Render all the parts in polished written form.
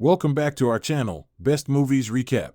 Welcome back to our channel, Best Movies Recap.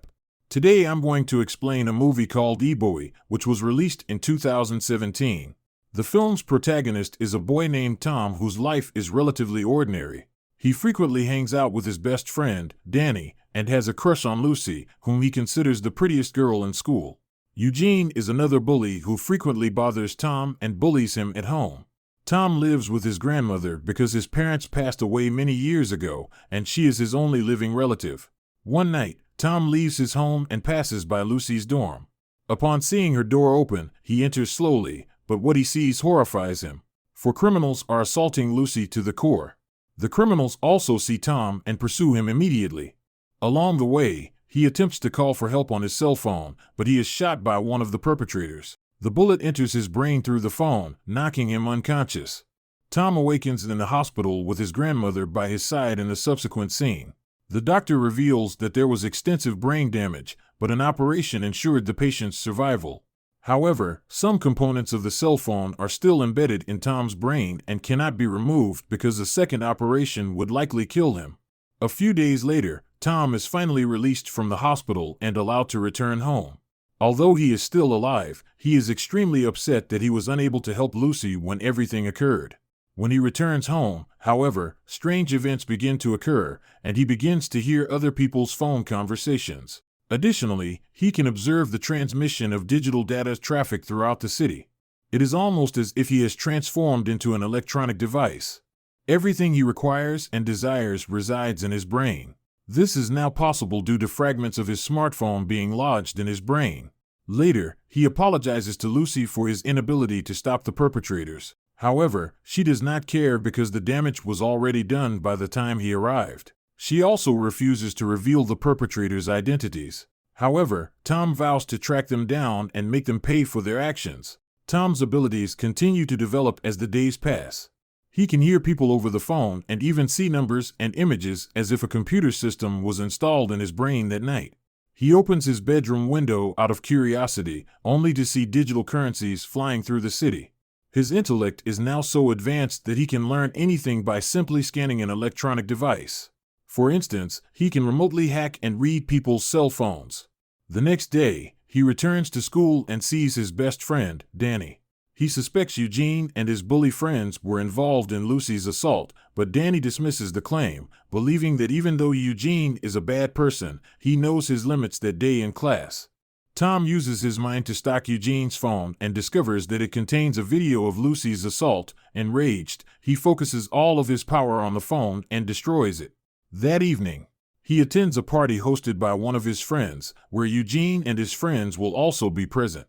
Today I'm going to explain a movie called E-Boy, which was released in 2017. The film's protagonist is a boy named Tom whose life is relatively ordinary. He frequently hangs out with his best friend, Danny, and has a crush on Lucy, whom he considers the prettiest girl in school. Eugene is another bully who frequently bothers Tom and bullies him at home. Tom lives with his grandmother because his parents passed away many years ago, and she is his only living relative. One night, Tom leaves his home and passes by Lucy's dorm. Upon seeing her door open, he enters slowly, but what he sees horrifies him. For criminals are assaulting Lucy to the core. The criminals also see Tom and pursue him immediately. Along the way, he attempts to call for help on his cell phone, but he is shot by one of the perpetrators. The bullet enters his brain through the phone, knocking him unconscious. Tom awakens in the hospital with his grandmother by his side in the subsequent scene. The doctor reveals that there was extensive brain damage, but an operation ensured the patient's survival. However, some components of the cell phone are still embedded in Tom's brain and cannot be removed because a second operation would likely kill him. A few days later, Tom is finally released from the hospital and allowed to return home. Although he is still alive, he is extremely upset that he was unable to help Lucy when everything occurred. When he returns home, however, strange events begin to occur, and he begins to hear other people's phone conversations. Additionally, he can observe the transmission of digital data traffic throughout the city. It is almost as if he has transformed into an electronic device. Everything he requires and desires resides in his brain. This is now possible due to fragments of his smartphone being lodged in his brain. Later, he apologizes to Lucy for his inability to stop the perpetrators. However, she does not care because the damage was already done by the time he arrived. She also refuses to reveal the perpetrators' identities. However, Tom vows to track them down and make them pay for their actions. Tom's abilities continue to develop as the days pass. He can hear people over the phone and even see numbers and images as if a computer system was installed in his brain that night. He opens his bedroom window out of curiosity, only to see digital currencies flying through the city. His intellect is now so advanced that he can learn anything by simply scanning an electronic device. For instance, he can remotely hack and read people's cell phones. The next day, he returns to school and sees his best friend, Danny. He suspects Eugene and his bully friends were involved in Lucy's assault, but Danny dismisses the claim, believing that even though Eugene is a bad person, he knows his limits that day in class. Tom uses his mind to stalk Eugene's phone and discovers that it contains a video of Lucy's assault. Enraged, he focuses all of his power on the phone and destroys it. That evening, he attends a party hosted by one of his friends, where Eugene and his friends will also be present.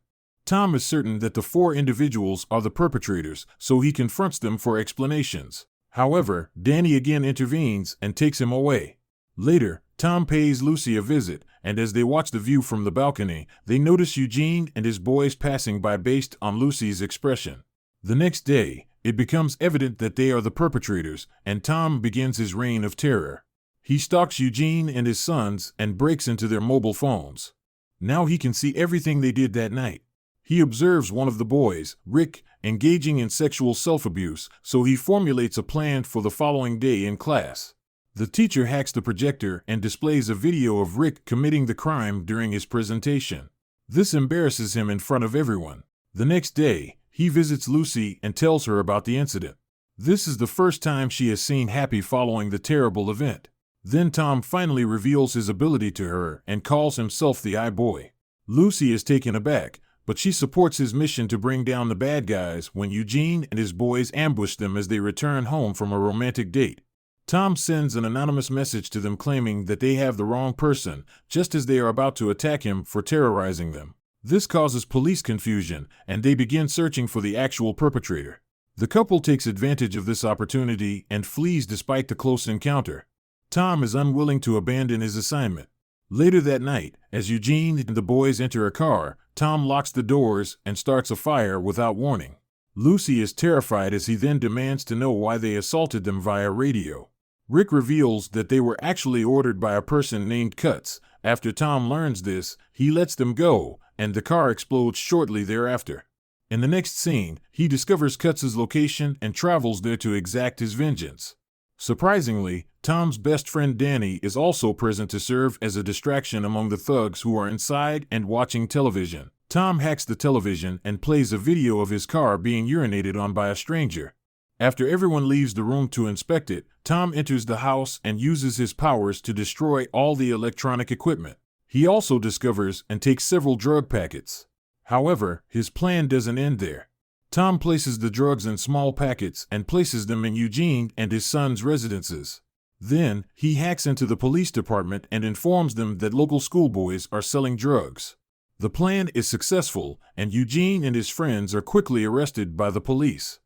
Tom is certain that the four individuals are the perpetrators, so he confronts them for explanations. However, Danny again intervenes and takes him away. Later, Tom pays Lucy a visit, and as they watch the view from the balcony, they notice Eugene and his boys passing by based on Lucy's expression. The next day, it becomes evident that they are the perpetrators, and Tom begins his reign of terror. He stalks Eugene and his sons and breaks into their mobile phones. Now he can see everything they did that night. He observes one of the boys, Rick, engaging in sexual self-abuse, so he formulates a plan for the following day in class. The teacher hacks the projector and displays a video of Rick committing the crime during his presentation. This embarrasses him in front of everyone. The next day, he visits Lucy and tells her about the incident. This is the first time she has seen Happy following the terrible event. Then Tom finally reveals his ability to her and calls himself the I-Boy. Lucy is taken aback, but she supports his mission to bring down the bad guys when Eugene and his boys ambush them as they return home from a romantic date. Tom sends an anonymous message to them claiming that they have the wrong person, just as they are about to attack him for terrorizing them. This causes police confusion, and they begin searching for the actual perpetrator. The couple takes advantage of this opportunity and flees despite the close encounter. Tom is unwilling to abandon his assignment. Later that night, as Eugene and the boys enter a car, Tom locks the doors and starts a fire without warning. Lucy is terrified as he then demands to know why they assaulted them via radio. Rick reveals that they were actually ordered by a person named Cuts. After Tom learns this, he lets them go, and the car explodes shortly thereafter. In the next scene, he discovers Cuts' location and travels there to exact his vengeance. Surprisingly, Tom's best friend Danny is also present to serve as a distraction among the thugs who are inside and watching television. Tom hacks the television and plays a video of his car being urinated on by a stranger. After everyone leaves the room to inspect it, Tom enters the house and uses his powers to destroy all the electronic equipment. He also discovers and takes several drug packets. However, his plan doesn't end there. Tom places the drugs in small packets and places them in Eugene and his son's residences. Then, he hacks into the police department and informs them that local schoolboys are selling drugs. The plan is successful, and Eugene and his friends are quickly arrested by the police.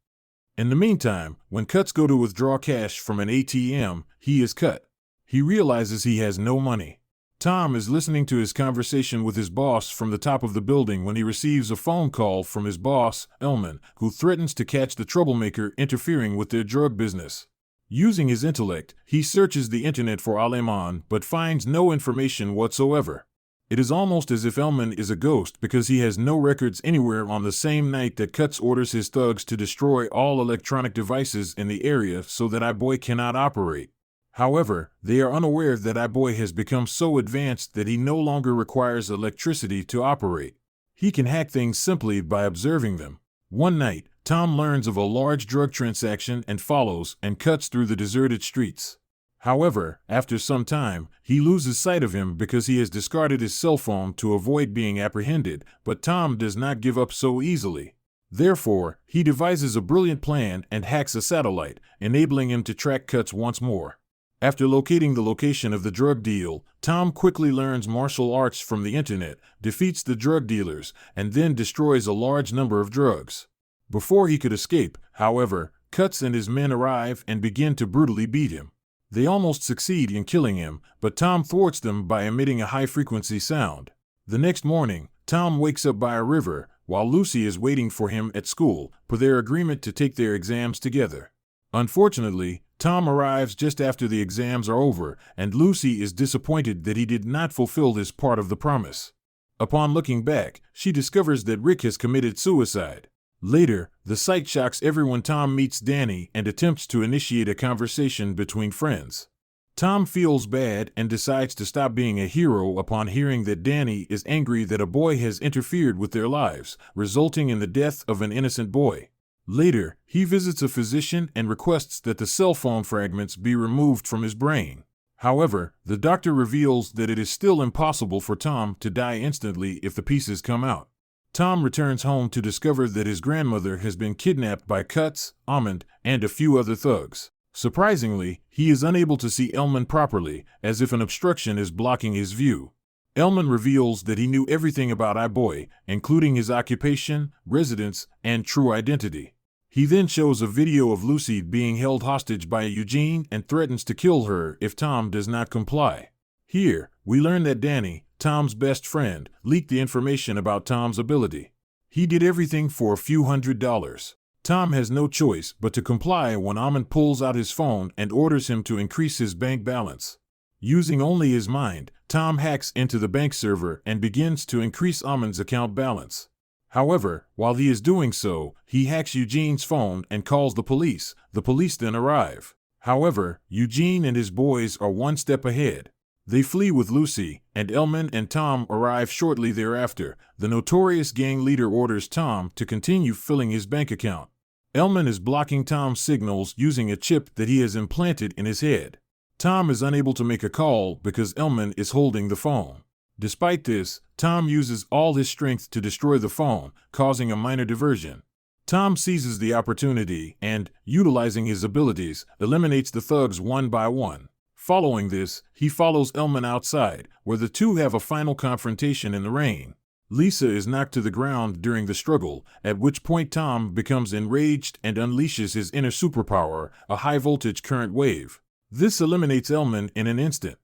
In the meantime, when Cuts go to withdraw cash from an ATM, he is cut. He realizes he has no money. Tom is listening to his conversation with his boss from the top of the building when he receives a phone call from his boss, Elman, who threatens to catch the troublemaker interfering with their drug business. Using his intellect, he searches the internet for Aleman but finds no information whatsoever. It is almost as if Elman is a ghost because he has no records anywhere on the same night that Cuts orders his thugs to destroy all electronic devices in the area so that iBoy cannot operate. However, they are unaware that iBoy has become so advanced that he no longer requires electricity to operate. He can hack things simply by observing them. One night, Tom learns of a large drug transaction and follows and cuts through the deserted streets. However, after some time, he loses sight of him because he has discarded his cell phone to avoid being apprehended, but Tom does not give up so easily. Therefore, he devises a brilliant plan and hacks a satellite, enabling him to track Cuts once more. After locating the location of the drug deal, Tom quickly learns martial arts from the internet, defeats the drug dealers, and then destroys a large number of drugs. Before he could escape, however, Cuts and his men arrive and begin to brutally beat him. They almost succeed in killing him, but Tom thwarts them by emitting a high-frequency sound. The next morning, Tom wakes up by a river, while Lucy is waiting for him at school, per their agreement to take their exams together. Unfortunately, Tom arrives just after the exams are over, and Lucy is disappointed that he did not fulfill this part of the promise. Upon looking back, she discovers that Rick has committed suicide. Later, the sight shocks everyone. Tom meets Danny and attempts to initiate a conversation between friends. Tom feels bad and decides to stop being a hero upon hearing that Danny is angry that a boy has interfered with their lives, resulting in the death of an innocent boy. Later, he visits a physician and requests that the cell phone fragments be removed from his brain. However, the doctor reveals that it is still impossible for Tom to die instantly if the pieces come out. Tom returns home to discover that his grandmother has been kidnapped by Cuts, Almond, and a few other thugs. Surprisingly, he is unable to see Elman properly, as if an obstruction is blocking his view. Elman reveals that he knew everything about iBoy, including his occupation, residence, and true identity. He then shows a video of Lucy being held hostage by Eugene and threatens to kill her if Tom does not comply. Here, we learn that Danny, Tom's best friend, leaked the information about Tom's ability. He did everything for a few $100s. Tom has no choice but to comply when Almond pulls out his phone and orders him to increase his bank balance. Using only his mind, Tom hacks into the bank server and begins to increase Almond's account balance. However, while he is doing so, he hacks Eugene's phone and calls the police. The police then arrive. However, Eugene and his boys are one step ahead. They flee with Lucy, and Elman and Tom arrive shortly thereafter. The notorious gang leader orders Tom to continue filling his bank account. Elman is blocking Tom's signals using a chip that he has implanted in his head. Tom is unable to make a call because Elman is holding the phone. Despite this, Tom uses all his strength to destroy the phone, causing a minor diversion. Tom seizes the opportunity and, utilizing his abilities, eliminates the thugs one by one. Following this, he follows Elman outside, where the two have a final confrontation in the rain. Lisa is knocked to the ground during the struggle, at which point Tom becomes enraged and unleashes his inner superpower, a high-voltage current wave. This eliminates Elman in an instant.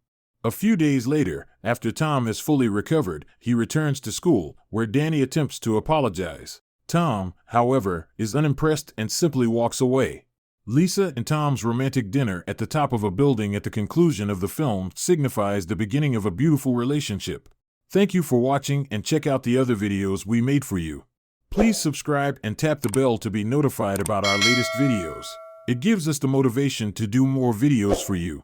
A few days later, after Tom has fully recovered, he returns to school, where Danny attempts to apologize. Tom, however, is unimpressed and simply walks away. Lisa and Tom's romantic dinner at the top of a building at the conclusion of the film signifies the beginning of a beautiful relationship. Thank you for watching, and check out the other videos we made for you. Please subscribe and tap the bell to be notified about our latest videos. It gives us the motivation to do more videos for you.